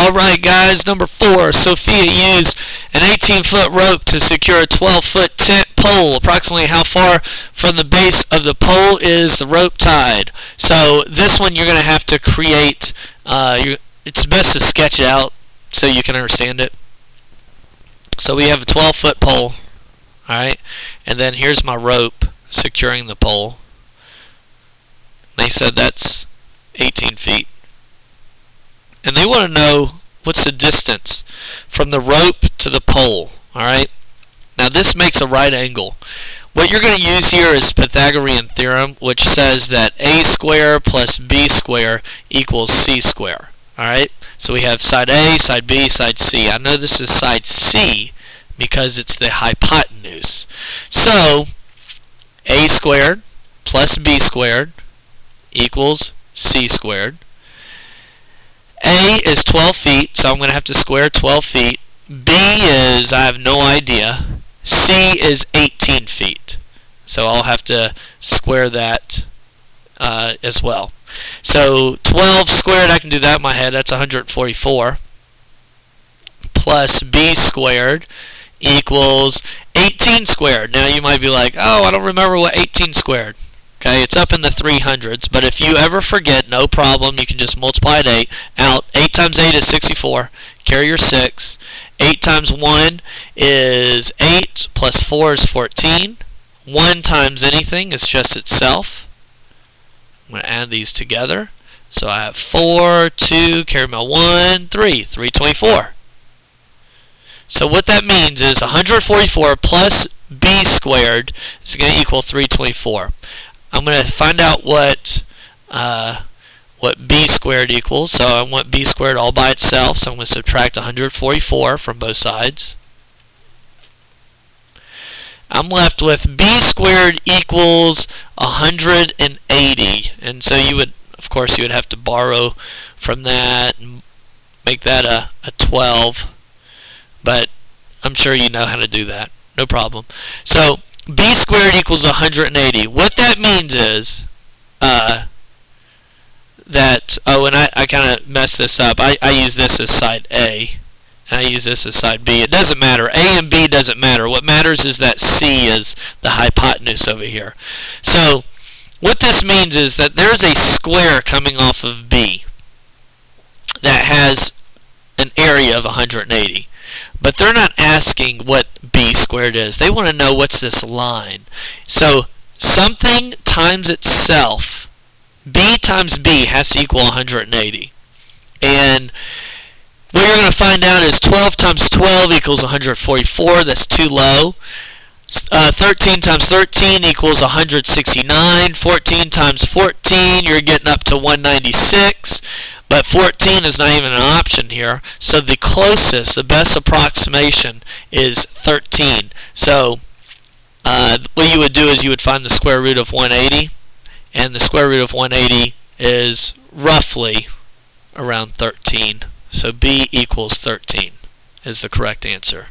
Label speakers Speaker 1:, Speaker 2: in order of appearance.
Speaker 1: Alright guys, number 4. Sophia used an 18-foot rope to secure a 12-foot tent pole. Approximately how far from the base of the pole is the rope tied? So this one you're going to have to create, it's best to sketch it out so you can understand it. So we have a 12-foot pole, alright, and then here's my rope securing the pole. They said that's 18 feet. And they want to know what's the distance from the rope to the pole. Alright? Now this makes a right angle. What you're going to use here is Pythagorean theorem, which says that a squared plus b squared equals c squared. Alright? So we have side A, side B, side C. I know this is side C because it's the hypotenuse. So a squared plus b squared equals c squared. A is 12 feet, so I'm going to have to square 12 feet. B is, I have no idea. C is 18 feet. So I'll have to square that as well. So 12 squared, I can do that in my head. That's 144. Plus B squared equals 18 squared. Now you might be like, oh, I don't remember what 18 squared. Okay, it's up in the 300s, but if you ever forget, no problem, you can just multiply it 8 out. 8 times 8 is 64. Carry your 6. 8 times 1 is 8, plus 4 is 14. 1 times anything is just itself. I'm going to add these together. So I have 4, 2, carry my 1, 3, 324. So what that means is 144 plus b squared is going to equal 324. I'm going to find out what b squared equals. So I want b squared all by itself. So I'm going to subtract 144 from both sides. I'm left with b squared equals 180. And so you would, of course, you would have to borrow from that and make that a 12. But I'm sure you know how to do that. No problem. So b squared equals 180. What that means is that, oh, and I kind of messed this up. I use this as side A, and I use this as side B. It doesn't matter. A and B doesn't matter. What matters is that C is the hypotenuse over here. So what this means is that there's a square coming off of B that has an area of 180. But they're not asking what b squared is. They want to know what's this line. So something times itself, b times b has to equal 180. And what you're going to find out is 12 times 12 equals 144. That's too low. 13 times 13 equals 169. 14 times 14, you're getting up to 196. But 14 is not even an option here. So the closest, the best approximation is 13. So what you would do is you would find the square root of 180. And the square root of 180 is roughly around 13. So B equals 13 is the correct answer.